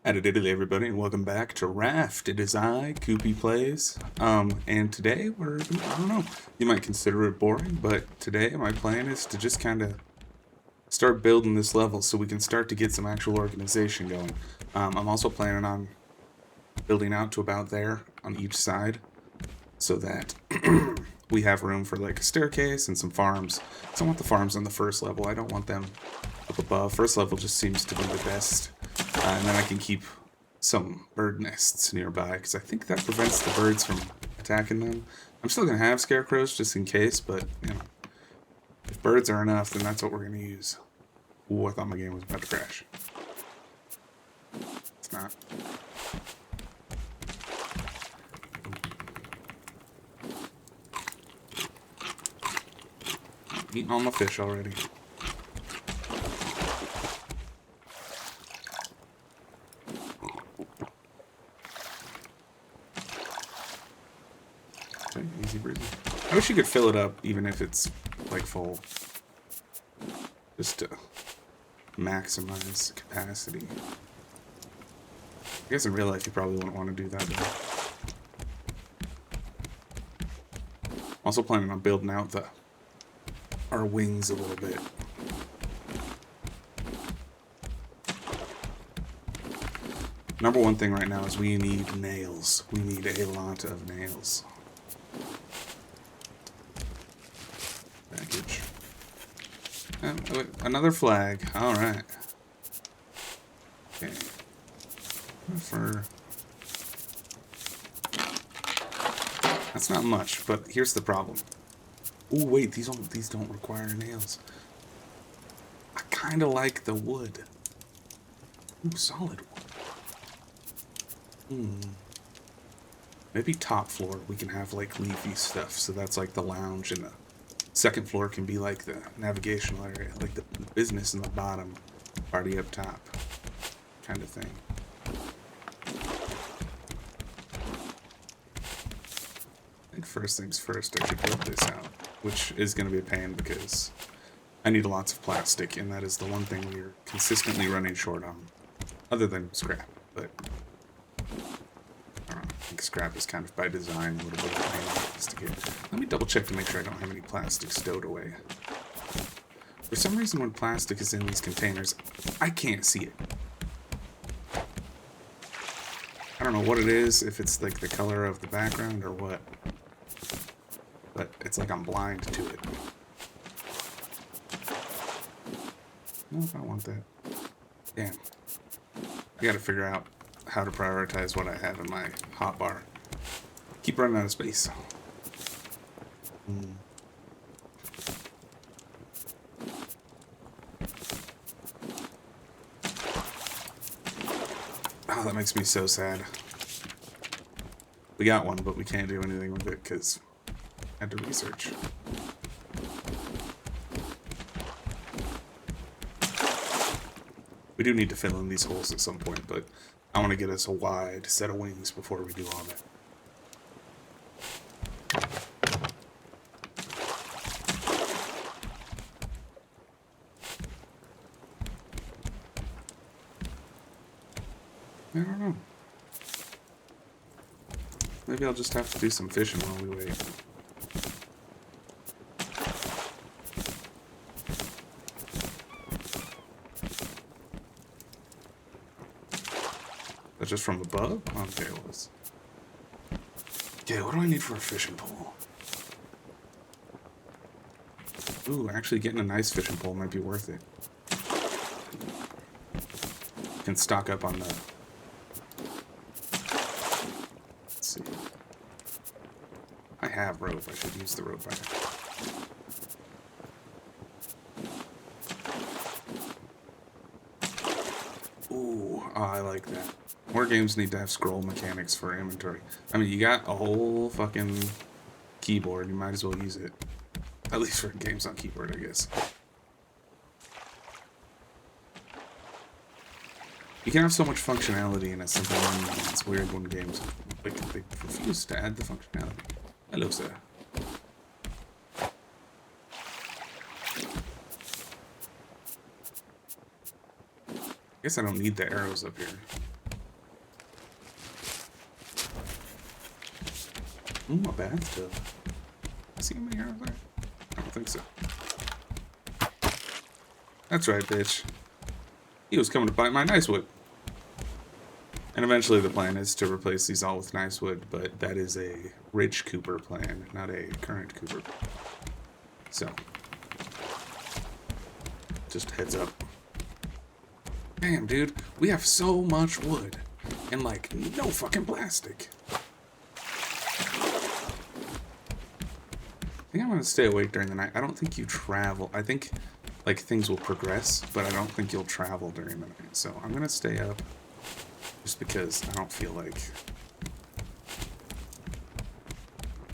Howdy everybody, and welcome back to Raft. It is I, Koopy Plays. And today I don't know, you might consider it boring, but today my plan is to just kind of start building this level so we can start to get some actual organization going. I'm also planning on building out to about there on each side so that we have room for like a staircase and some farms. So I want the farms on the first level. I don't want them up above. First level just seems to be the best. And then I can keep some bird nests nearby because I think that prevents the birds from attacking them. I'm still going to have scarecrows just in case, but you know, if birds are enough, then that's what we're going to use. Ooh, I thought my game was about to crash. It's not. I'm eating all my fish already. Okay, easy breezy. I wish you could fill it up even if it's like full. Just to maximize capacity. I guess in real life you probably wouldn't want to do that though. Also planning on building out our wings a little bit. Number one thing right now is we need nails. We need a lot of nails. Package. Another flag. Alright. Okay. That's not much, but here's the problem. Oh wait, these don't require nails. I kind of like the wood. Ooh, solid wood. Maybe top floor we can have like leafy stuff, so that's like the lounge, and the second floor can be like the navigational area, like the business in the bottom, party up top, kind of thing. I think first things first, I should build this out, which is going to be a pain because I need lots of plastic, and that is the one thing we're consistently running short on, other than scrap, but I don't know, I think scrap is kind of by design a little bit of a pain to get. Let me double check to make sure I don't have any plastic stowed away. For some reason when plastic is in these containers, I can't see it. I don't know what it is, if it's like the color of the background or what. But it's like I'm blind to it. No, I don't want that. Damn. I gotta figure out how to prioritize what I have in my hotbar. Keep running out of space. Oh, that makes me so sad. We got one, but we can't do anything with it because I had to research. We do need to fill in these holes at some point, but I want to get us a wide set of wings before we do all that. I don't know. Maybe I'll just have to do some fishing while we wait. That's just from above? Okay, it was. Okay, what do I need for a fishing pole? Ooh, actually getting a nice fishing pole might be worth it. Can stock up on the... Let's see. I have rope. I should use the rope I have. Ooh, oh, I like that. More games need to have scroll mechanics for inventory. I mean, you got a whole fucking keyboard. You might as well use it. At least for games on keyboard, I guess. You can have so much functionality in a simple menu. It's weird when games like they refuse to add the functionality. Hello, sir. I guess I don't need the arrows up here. Ooh, a bathtub. I see him in here over there? I don't think so. That's right, bitch. He was coming to bite my nice wood. And eventually the plan is to replace these all with nice wood, but that is a Ridge Cooper plan, not a current Cooper. So, just heads up. Damn, dude, we have so much wood and like no fucking plastic. I think I'm gonna stay awake during the night. I don't think you travel. I think like things will progress, but I don't think you'll travel during the night. So I'm gonna stay up just because I don't feel like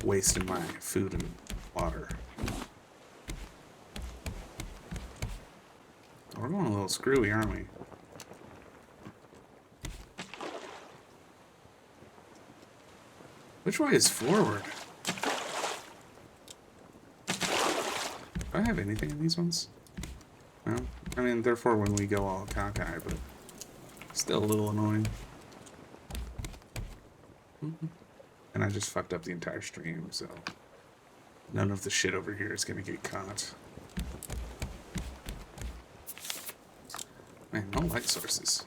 wasting my food and water. We're going a little screwy, aren't we? Which way is forward? Do I have anything in these ones? No? I mean, therefore when we go all cockeye, but still a little annoying. And I just fucked up the entire stream, so none of the shit over here is gonna get caught. Man, no light sources.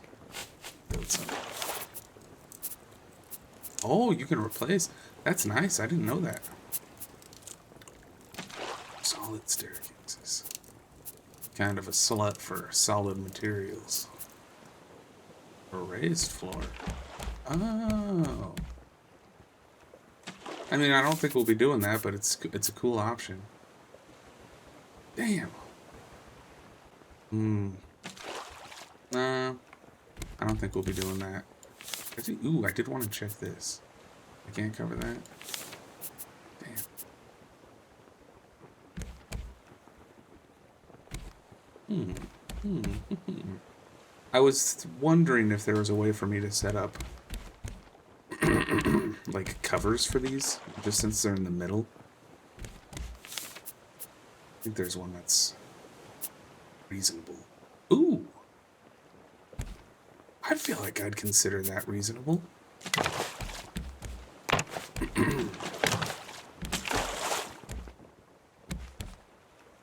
Oh, you can replace. That's nice. I didn't know that. Solid staircases. Kind of a slut for solid materials. A raised floor. Oh. I mean, I don't think we'll be doing that, but it's a cool option. Damn. Nah. I don't think we'll be doing that. Ooh, I did want to check this. I can't cover that. Damn. I was wondering if there was a way for me to set up like covers for these, just since they're in the middle. I think there's one that's reasonable. Ooh! I feel like I'd consider that reasonable.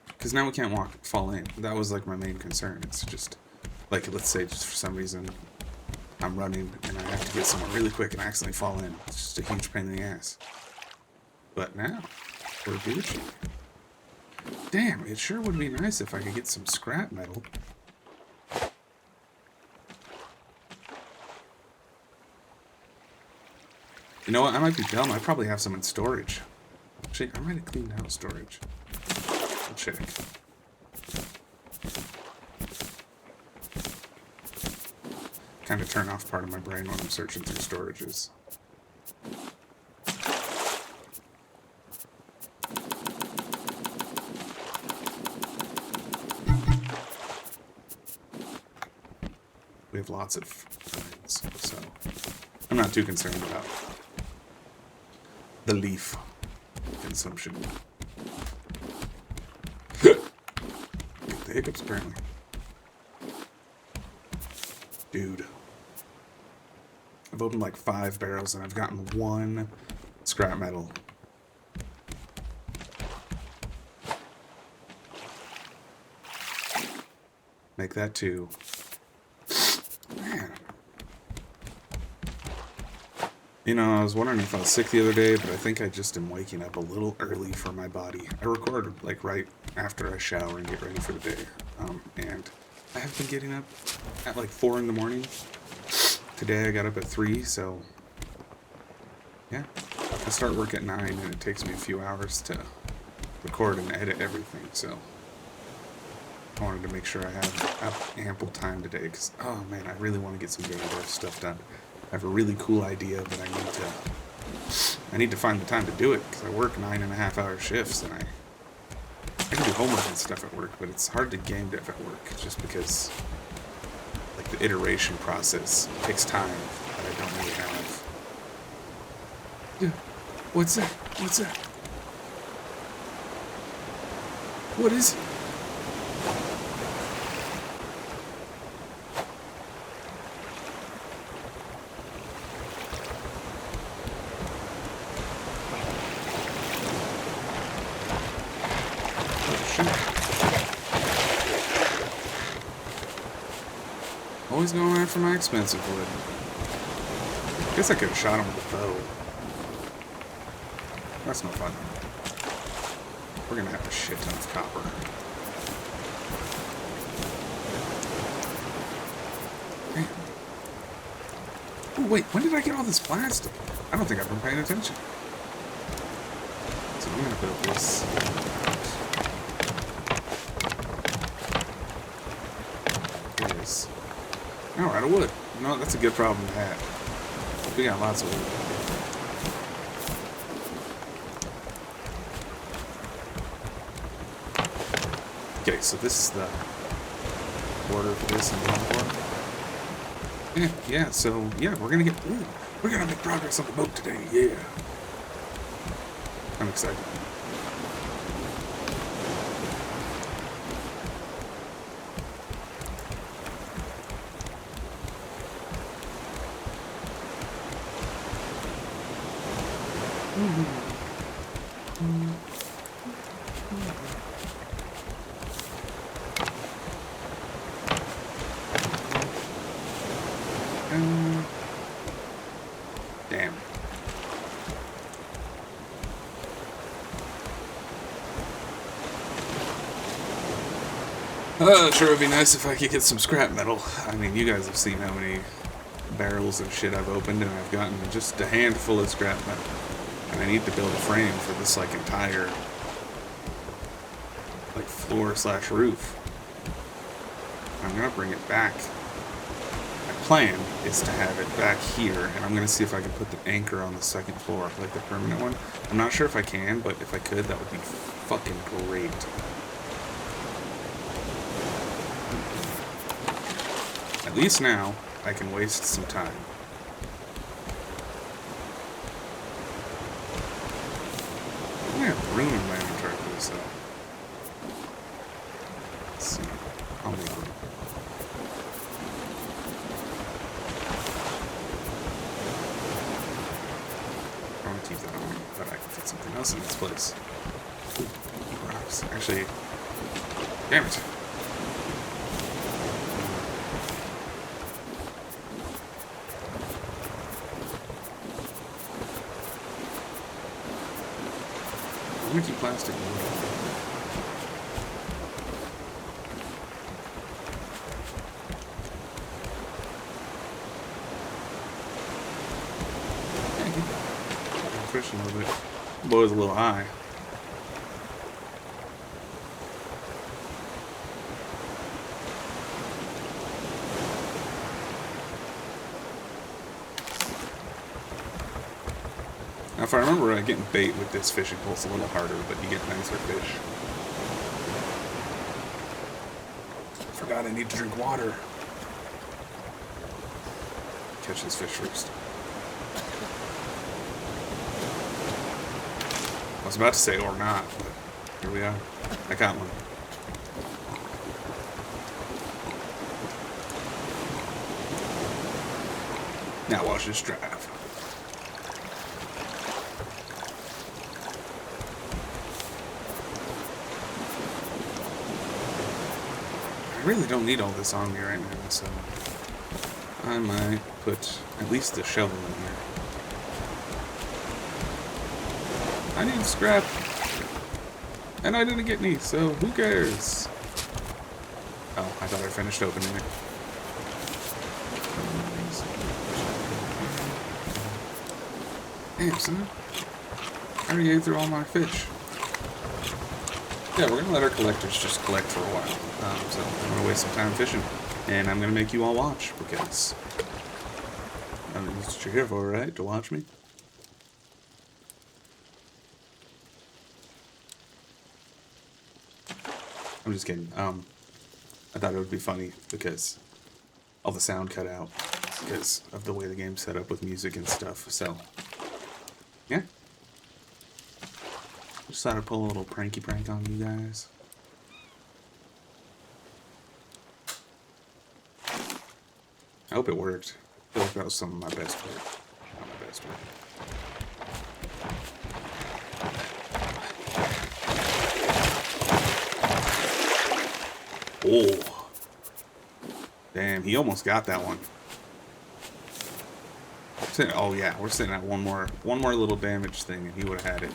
Because now we can't fall in. That was like my main concern. It's just, like, let's say just for some reason I'm running and I have to get somewhere really quick and I accidentally fall in. It's just a huge pain in the ass. But now, we're Gucci. Damn, it sure would be nice if I could get some scrap metal. You know what? I might be dumb. I probably have some in storage. Actually, I might have cleaned out storage. I'll check. Kind of turn off part of my brain when I'm searching through storages. We have lots of things, so I'm not too concerned about the leaf consumption. Get the hiccups, apparently. Dude. I've opened like 5 barrels and I've gotten 1 scrap metal. Make that 2. Man. You know, I was wondering if I was sick the other day, but I think I just am waking up a little early for my body. I record like right after I shower and get ready for the day. And I have been getting up at like 4 in the morning. Today I got up at 3, so yeah. I start work at 9 and it takes me a few hours to record and edit everything, so I wanted to make sure I have ample time today, because, oh man, I really want to get some game dev stuff done. I have a really cool idea, but I need to find the time to do it, because I work 9.5-hour shifts, and I can do homework and stuff at work, but it's hard to game dev at work, just because like the iteration process takes time that I don't really have. Yeah. What's that? What's that? What is it? always going after my expensive wood. Guess I could have shot him with a bow. That's no fun. We're gonna have a shit ton of copper. Damn. Oh wait, when did I get all this plastic? I don't think I've been paying attention. So I'm gonna build this. Here it is. Oh, out of wood. You know what? That's a good problem to have. We got lots of wood. Okay, so this is the order for this and the yeah, so, yeah, we're gonna make progress on the boat today, yeah. I'm excited. Damn. Sure would be nice if I could get some scrap metal. I mean, you guys have seen how many barrels of shit I've opened, and I've gotten just a handful of scrap metal. And I need to build a frame for this, like, entire, like, floor/roof. I'm gonna bring it back. My plan is to have it back here, and I'm gonna see if I can put the anchor on the second floor, like the permanent one. I'm not sure if I can, but if I could, that would be fucking great. At least now, I can waste some time. I have room in my inventory for this, though. Let's see. I'll make room. I want to keep that on, but I can fit something else in this place. Ooh, rocks. Actually, damn it. I'm gonna keep plastic in the way. I'm fishing a little bit. The bow is a little high. Now, if I remember right, getting bait with this fishing pole's a little harder, but you get nicer fish. Forgot I need to drink water. Catch this fish first. I was about to say or not, but here we are. I got one. Now watch this drive. I really don't need all this on me right now, so I might put at least the shovel in here. I need scrap, and I didn't get any, so who cares? Oh, I thought I finished opening it. Damn, son. I already ate through all my fish. Yeah, we're gonna let our collectors just collect for a while. So I'm gonna waste some time fishing, and I'm gonna make you all watch because that's what you're here for, right? To watch me. I'm just kidding. I thought it would be funny because all the sound cut out because of the way the game's set up with music and stuff. So yeah. Just thought I'd pull a little pranky prank on you guys. I hope it worked. I feel like that was some of my best work. Not my best work. Oh. Damn, he almost got that one. Oh yeah, we're sitting at one more little damage thing, and he would have had it.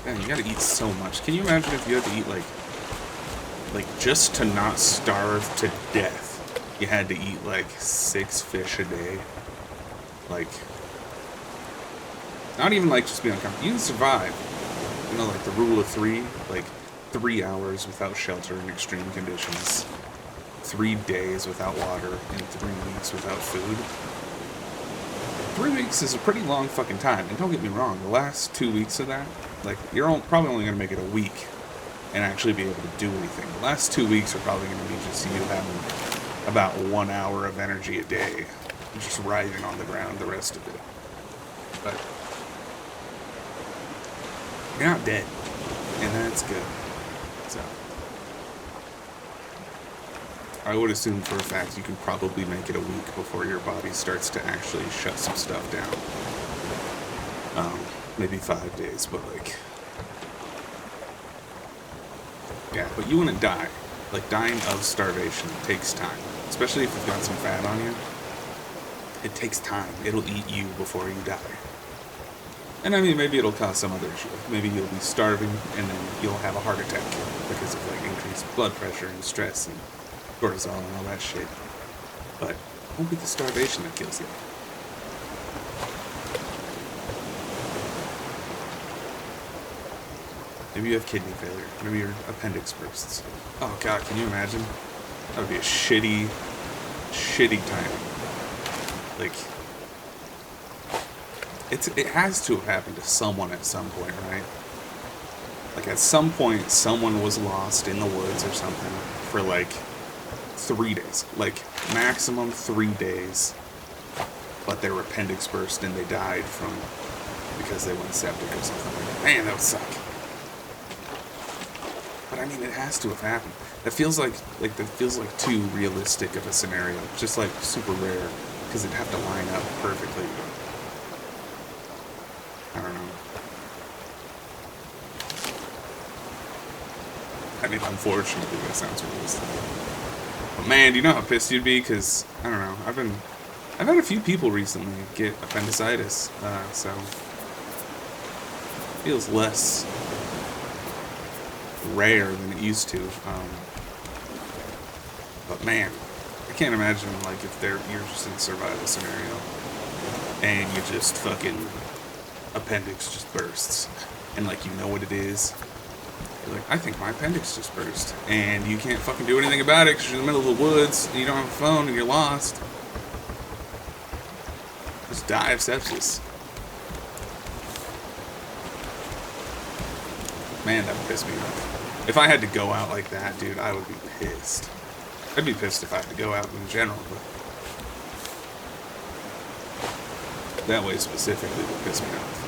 Man, you gotta eat so much. Can you imagine if you had to eat like just to not starve to death, you had to eat like 6 fish a day? Like, not even like just being uncomfortable. You can survive. You know, like the rule of 3, like 3 hours without shelter in extreme conditions, 3 days without water, and 3 weeks without food. 3 weeks is a pretty long fucking time, and don't get me wrong, the last 2 weeks of that, like, you're probably only going to make it a week and actually be able to do anything. The last 2 weeks are probably going to be just you having about 1 hour of energy a day, just writhing on the ground the rest of it. But you're not dead, and that's good. So I would assume for a fact you can probably make it a week before your body starts to actually shut some stuff down. Maybe 5 days, but like, yeah, but you wouldn't die. Like, dying of starvation takes time, especially if you've got some fat on you. It takes time. It'll eat you before you die. And I mean, maybe it'll cause some other issue. Maybe you'll be starving and then you'll have a heart attack because of like increased blood pressure and stress and cortisol and all that shit. But it won't be the starvation that kills you. Maybe you have kidney failure. Maybe your appendix bursts. Oh god, can you imagine? That would be a shitty time. Like, it has to have happened to someone at some point, right? Like, at some point, someone was lost in the woods or something for like 3 days. Like, maximum 3 days. But their appendix burst and they died because they went septic or something. Man, that would suck. But I mean, it has to have happened. That feels like too realistic of a scenario. Just like super rare, because it'd have to line up perfectly. I don't know. I mean, unfortunately, that sounds realistic. But man, do you know how pissed you'd be? Because I don't know. I've had a few people recently get appendicitis, so it feels less rare than it used to. But man, I can't imagine like if you're just in a survival scenario and you just fucking appendix just bursts and like you know what it is. You're like, I think my appendix just burst, and you can't fucking do anything about it because you're in the middle of the woods and you don't have a phone and you're lost. Just die of sepsis. Man, that would piss me off. If I had to go out like that, dude, I would be pissed. I'd be pissed if I had to go out in general, but that way specifically would piss me off.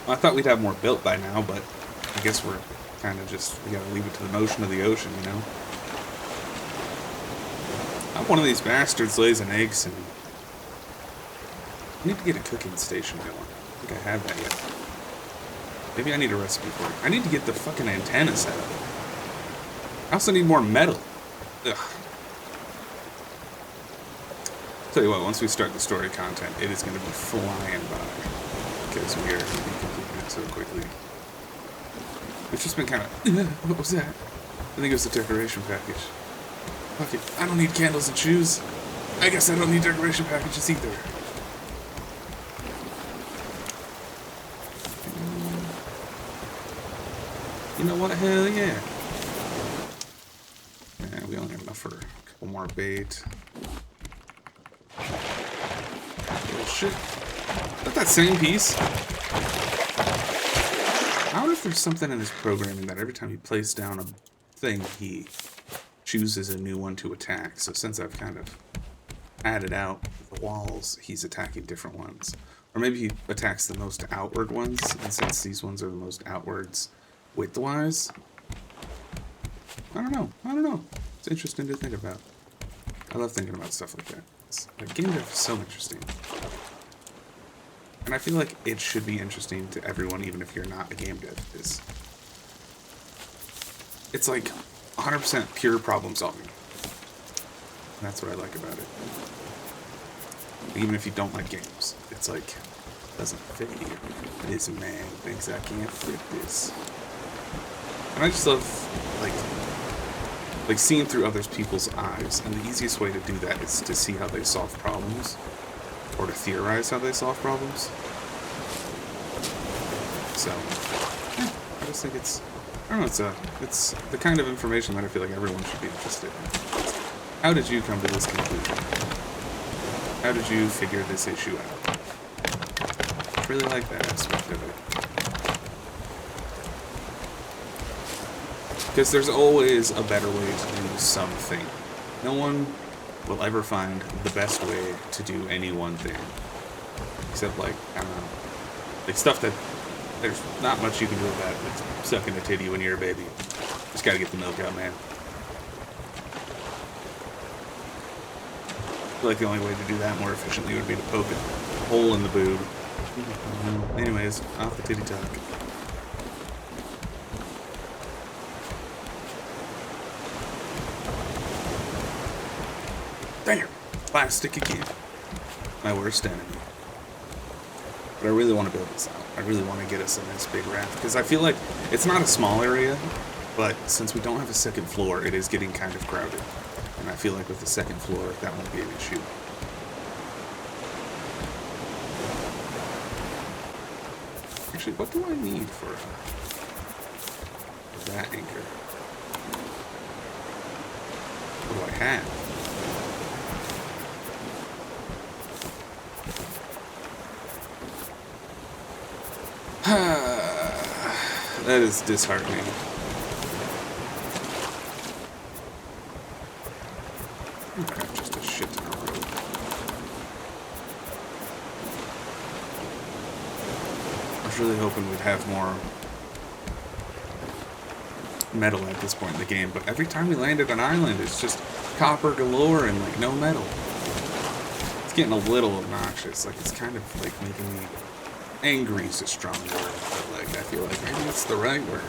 I thought we'd have more built by now, but I guess we're kind of we gotta leave it to the motion of the ocean, you know? I hope one of these bastards lays an egg soon. I need to get a cooking station going. I think I have that yet. Maybe I need a recipe for it. I need to get the fucking antenna set up. I also need more metal. Ugh. Tell you what, once we start the story content, it is going to be flying by. Because we are going to be completing it so quickly. It's just been kind of... What was that? I think it was a decoration package. Fuck it. I don't need candles and shoes. I guess I don't need decoration packages either. You know what? Hell yeah. Man, we only have enough for a couple more bait. Oh shit. Is that same piece? I wonder if there's something in this programming that every time you place down a thing, he chooses a new one to attack. So since I've kind of added out the walls, he's attacking different ones. Or maybe he attacks the most outward ones, and since these ones are the most outwards width-wise, I don't know. It's interesting to think about. I love thinking about stuff like that. Like, game dev is so interesting. And I feel like it should be interesting to everyone, even if you're not a game dev. It's like 100% pure problem solving. And that's what I like about it. Even if you don't like games, it's like, it doesn't fit you. This man thinks I can't fit this. And I just love, like seeing through other people's eyes. And the easiest way to do that is to see how they solve problems. Or to theorize how they solve problems. So, yeah, I just think it's, I don't know, it's the kind of information that I feel like everyone should be interested in. How did you come to this conclusion? How did you figure this issue out? I really like that aspect of it. Because there's always a better way to do something. No one will ever find the best way to do any one thing. Except, like, I don't know, like stuff that there's not much you can do about it. Like sucking a titty when you're a baby. Just gotta get the milk out, man. I feel like the only way to do that more efficiently would be to poke a hole in the boob. Anyways, off the titty talk. Damn! Plastic again. My worst enemy. But I really want to build this out. I really want to get us a nice big raft. Because I feel like it's not a small area, but since we don't have a second floor, it is getting kind of crowded. And I feel like with the second floor, that won't be an issue. Actually, what do I need for that anchor? What do I have? That is disheartening. Oh crap, just a shit ton of road. I was really hoping we'd have more metal at this point in the game, but every time we landed an island, it's just copper galore and like no metal. It's getting a little obnoxious. Like it's kind of like making me angry is a strong word, but like I feel like maybe it's the right word.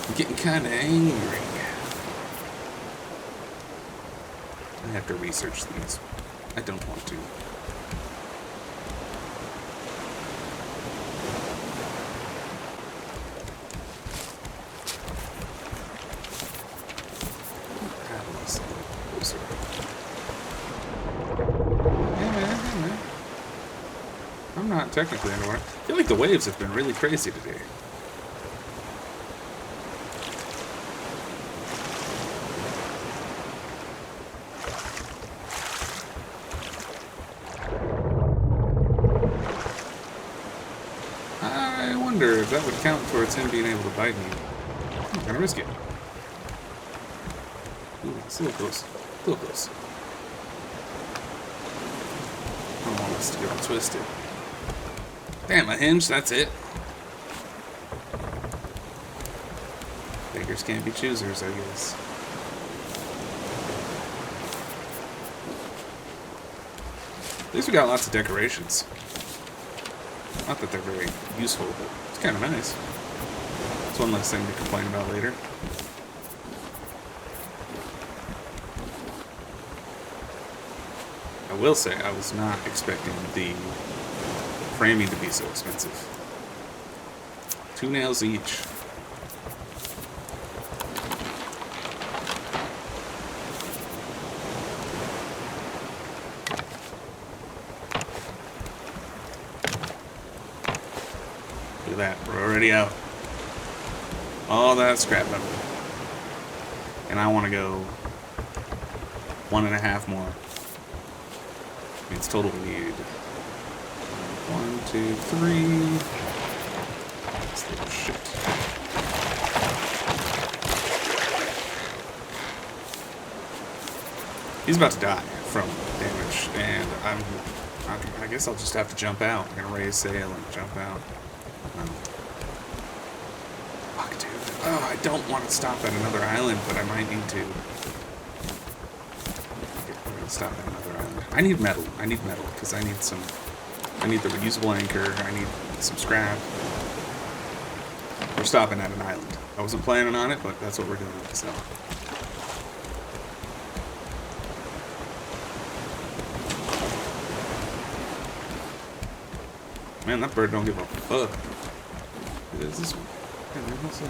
I'm getting kind of angry. I have to research these. I don't want to. I'm not technically underwater. I feel like the waves have been really crazy today. I wonder if that would count towards him being able to bite me. I'm gonna risk it. Ooh, it's a little close. A little close. I don't want us to get all twisted. Damn, a hinge, that's it. Beggars can't be choosers, I guess. At least we got lots of decorations. Not that they're very useful, but it's kind of nice. It's one less thing to complain about later. I will say, I was not expecting the framing to be so expensive. 2 nails each. Look at that, we're already out. All that scrap metal. And I want to go 1.5 more. Means total we need 1, 2, 3. This little shit. He's about to die from damage, and I guess I'll just have to jump out. I'm gonna raise sail and jump out. Fuck, dude. Oh, I don't want to stop at another island, but I might need to. Okay, we're gonna stop at another island. I need metal. I need metal, because I need the reusable anchor. I need some scrap. We're stopping at an island. I wasn't planning on it, but that's what we're doing, so. Man, that bird don't give a fuck. What is this one? Hey, man, what's up?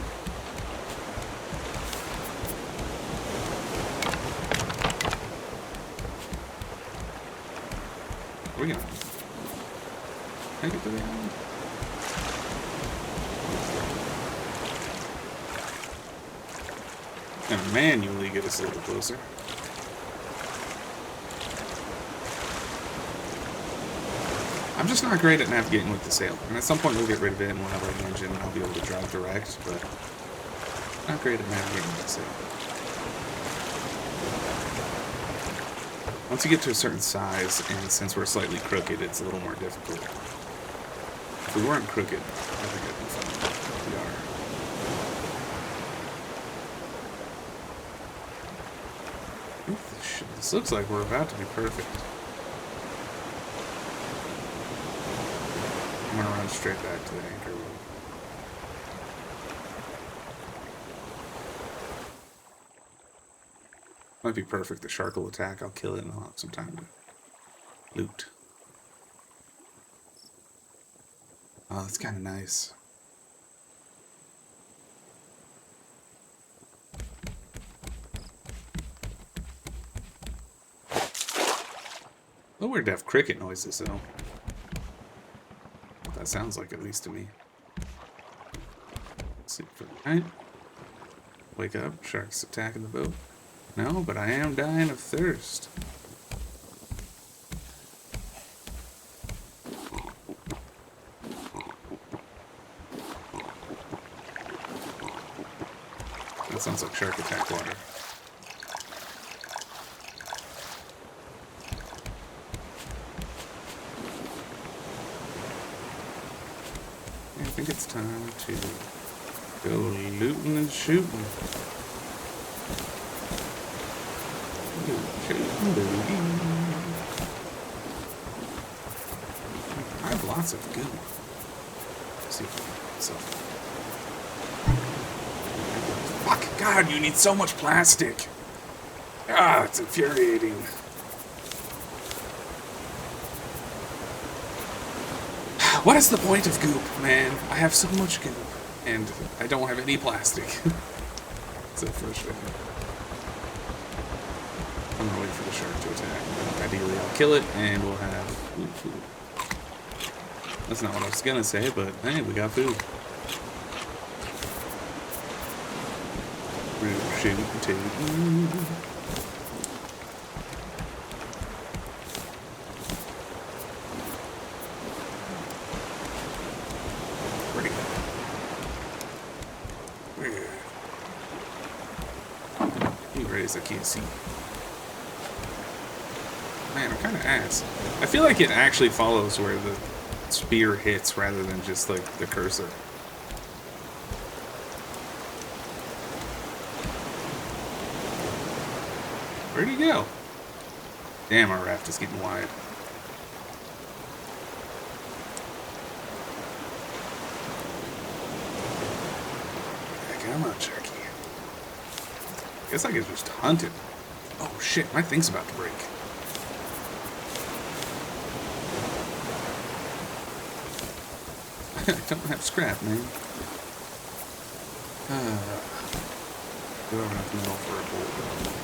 Where we going? Can I get to the island? And manually get us a little closer. I'm just not great at navigating with the sail. And at some point we'll get rid of it and we'll have our engine and I'll be able to drive direct, but not great at navigating with the sail. Once you get to a certain size, and since we're slightly crooked, it's a little more difficult. If we weren't crooked, I think it'd be fun. We are. This looks like we're about to be perfect. I'm gonna run straight back to the anchor room. Might be perfect. The shark will attack. I'll kill it and I'll have some time to loot. Oh, that's kind of nice. A little weird to have cricket noises, though. What that sounds like, at least to me. Sleep for the night. Wake up. Sharks attacking the boat. No, but I am dying of thirst. That sounds like shark attack water. I think it's time to go looting and shooting. I have lots of goo. Let's see if I can get some. Fuck, God, you need so much plastic. Ah, it's infuriating. What is the point of goop, man? I have so much goop, and I don't have any plastic. So frustrating. I'm gonna wait for the shark to attack. Ideally, I'll kill it, and we'll have food. That's not what I was gonna say, but hey, we got food. Shoot, too. I can't see. Man, I'm kind of ass. I feel like it actually follows where the spear hits rather than just like the cursor. Where'd he go? Damn, our raft is getting wide. Come on, Chucky. Guess I could just hunt it. Oh shit, my thing's about to break. I don't have scrap, man. Do I have enough metal for a bolt?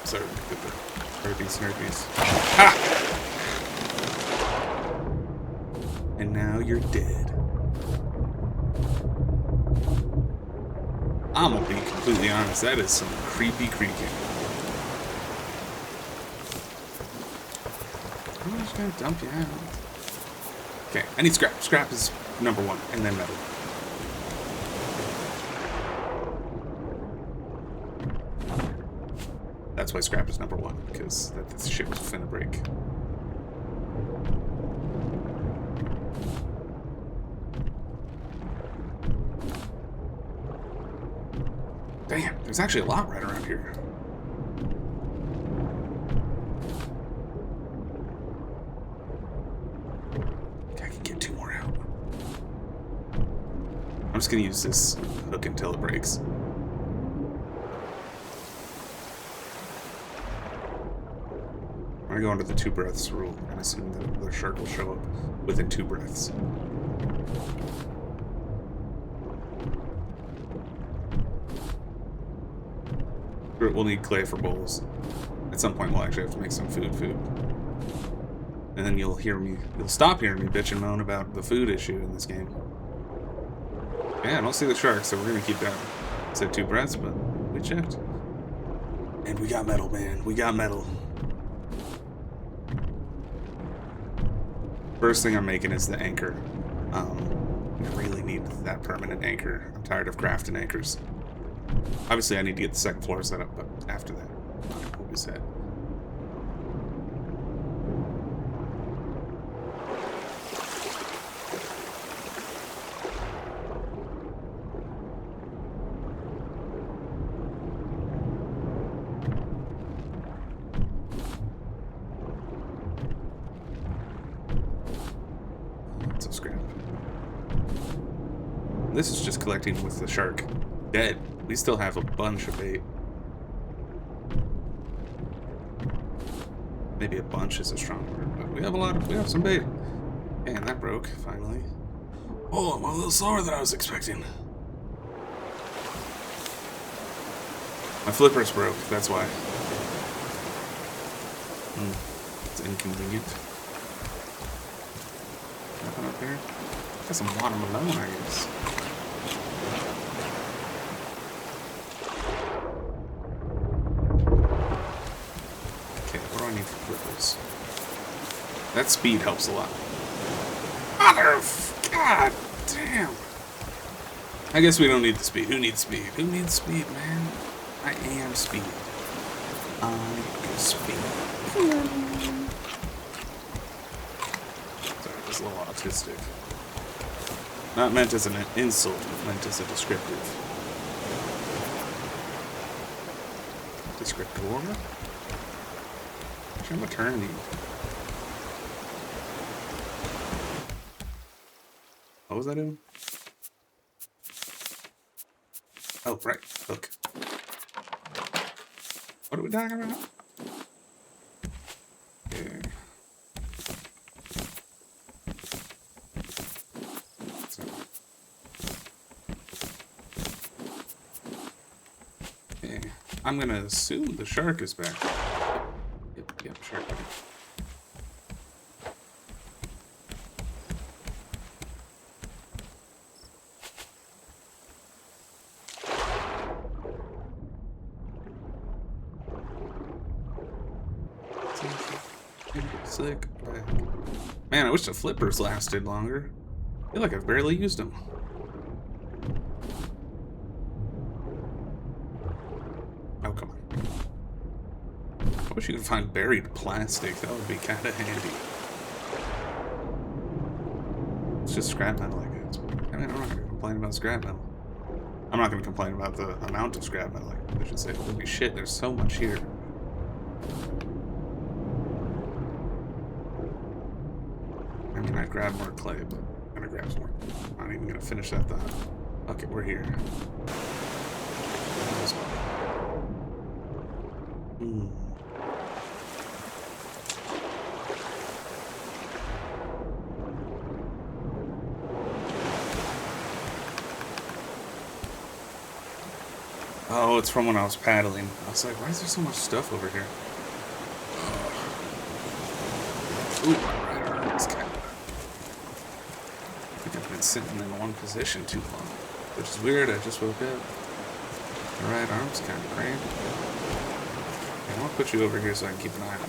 Sorry, get the Slurpees. Ha! And now you're dead. I'm gonna be completely honest, that is some creepy creaking. I'm just gonna dump you out. Okay, I need scrap. Scrap is number one, and then metal. That's why scrap is number one, because that shit was finna break. Damn, there's actually a lot right around here. I can get two more out. I'm just gonna use this hook until it breaks. I'm gonna go under the 2 breaths rule and assume that the shark will show up within 2 breaths. We'll need clay for bowls. At some point we'll actually have to make some food. And then you'll stop hearing me bitch and moan about the food issue in this game. Yeah, I don't see the shark, so we're gonna keep going. It said 2 breaths, but we checked. And we got metal, man. We got metal. First thing I'm making is the anchor. I really need that permanent anchor. I'm tired of crafting anchors. Obviously, I need to get the second floor set up, but after that, we'll be set. Lots of scrap. This is just collecting with the shark dead. We still have a bunch of bait. Maybe a bunch is a strong word, but we have some bait. And that broke, finally. Oh, I'm a little slower than I was expecting. My flippers broke, that's why. It's inconvenient. Nothing up here? Got some watermelon, I guess. Flippers. That speed helps a lot. God damn. I guess we don't need the speed. Who needs speed? Who needs speed, man? I am speed. I am speed. Sorry, I was a little autistic. Not meant as an insult, meant as a descriptive. Descriptor? I'm a turn. What was I doing? Oh, right. Hook. What are we talking about? Okay. So. Okay. I'm gonna assume the shark is back. Yep, shark. Sick. Man, I wish the flippers lasted longer. I feel like I've barely used them. Oh, come on. I wish you could find buried plastic. That would be kind of handy. It's just scrap metal, I guess. I mean, I'm not going to complain about scrap metal. I'm not going to complain about the amount of scrap metal. I should say, holy shit, there's so much here. I mean, I'd grab more clay, but I'm going to grab some more. I'm not even going to finish that thought. Okay, we're here. Oh, it's from when I was paddling. I was like, why is there so much stuff over here? Ooh, my right arm is kind of... I think I've been sitting in one position too long. Which is weird, I just woke up. My right arm's kind of cramped. gonna put you over here so I can keep an eye on you.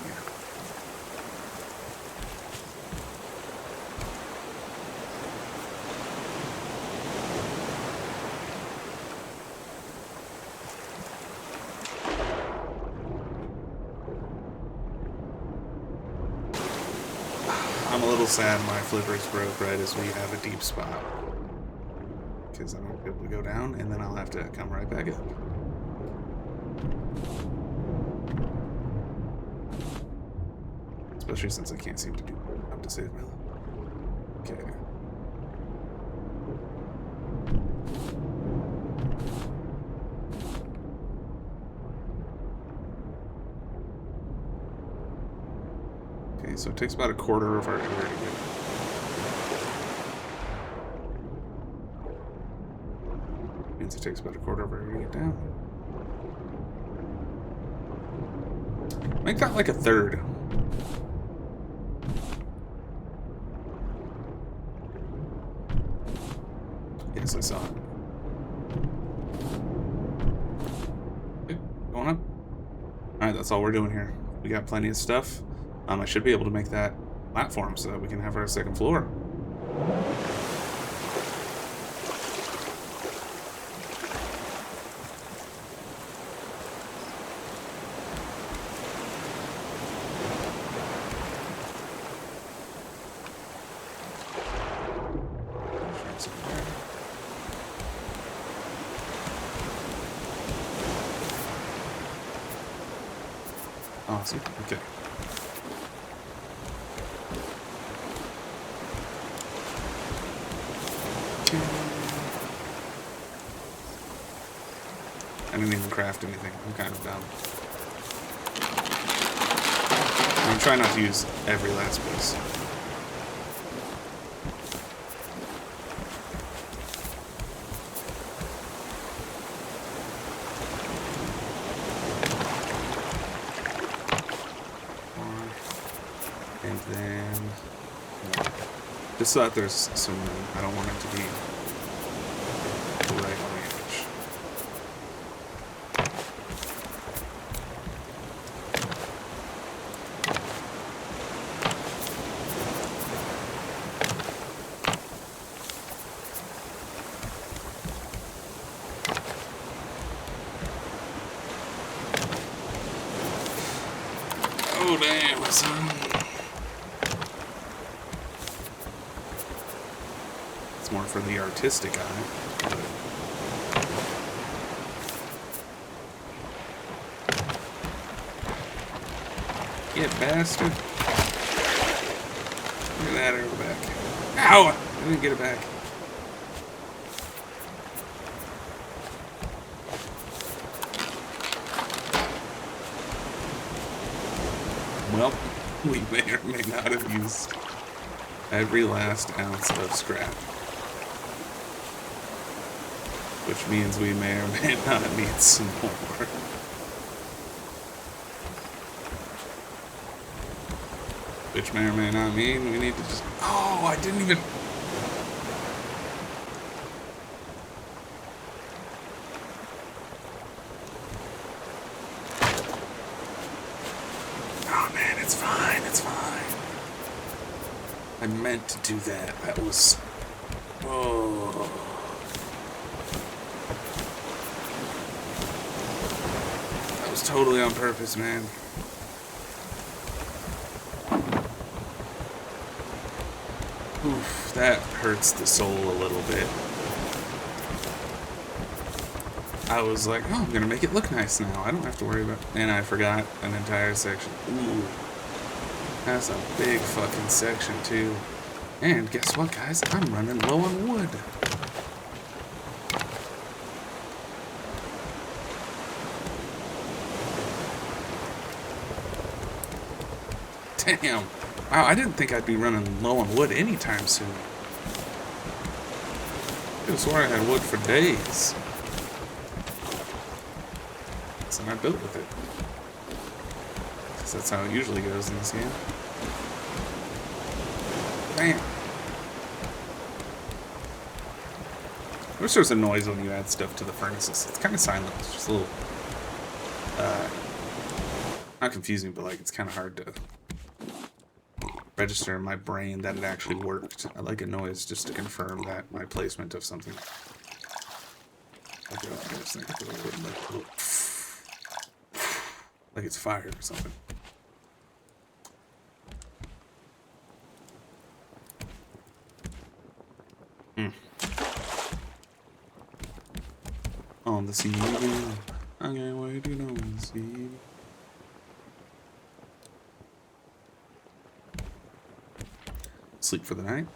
I'm a little sad my flippers broke right as we have a deep spot. Because I won't be able to go down, and then I'll have to come right back up. Especially since I can't seem to do enough to save my life. Okay. Okay, so it takes about a quarter of our area to get. Means it takes about a quarter of our area to get down. Make that like a third. Yes, I saw it. Okay, going up. Alright, that's all we're doing here. We got plenty of stuff. I should be able to make that platform so that we can have our second floor. Awesome. Okay. I didn't even craft anything. I'm kind of dumb. I'm trying not to use every last piece. And then just so that there's some room. I don't want it to be right on the edge. Oh damn, son. More for the artistic eye. Get bastard. Look at that arrow back. Ow! I didn't get it back. Well, we may or may not have used every last ounce of scrap. Which means we may or may not need some more. Which may or may not mean we need to just... Oh, I didn't even... Oh man, it's fine, it's fine. I meant to do that. That was... Oh... Totally on purpose, man. Oof, that hurts the soul a little bit. I was like, oh, I'm gonna make it look nice now. I don't have to worry about... And I forgot an entire section. Ooh. That's a big fucking section, too. And guess what, guys? I'm running low on wood. Damn. Wow, I didn't think I'd be running low on wood anytime soon. I could have sworn I had wood for days. So I built with it. Because that's how it usually goes in this game. Bam. I wish there was a noise when you add stuff to the furnaces. It's kind of silent. It's just a little... not confusing, but like it's kind of hard to register in my brain that it actually worked. I like a noise just to confirm that my placement of something. Like, I just think it's a little bit like it's fire or something. On the sea again. I can't wait to get on the sea. Sleep for the night.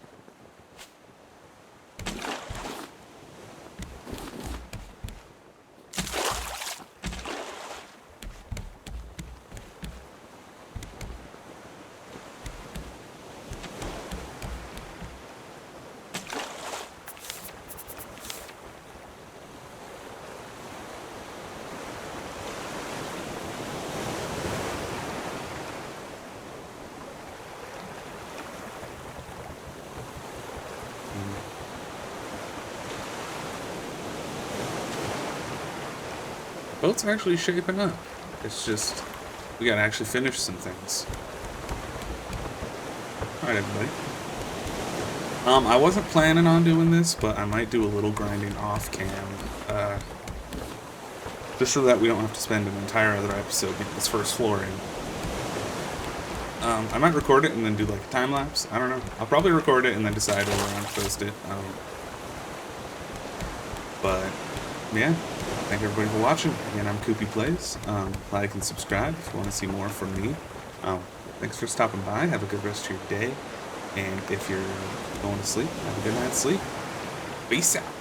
Boat's actually shaping up. It's just, we gotta actually finish some things. Alright, everybody. I wasn't planning on doing this, but I might do a little grinding off cam. Just so that we don't have to spend an entire other episode getting this first floor in. I might record it and then do like a time lapse. I don't know. I'll probably record it and then decide whether I want to post it. But yeah, thank everybody for watching. Again, I'm Koopy Plays. Like and subscribe if you want to see more from me. Thanks for stopping by. Have a good rest of your day. And if you're going to sleep, have a good night's sleep. Peace out.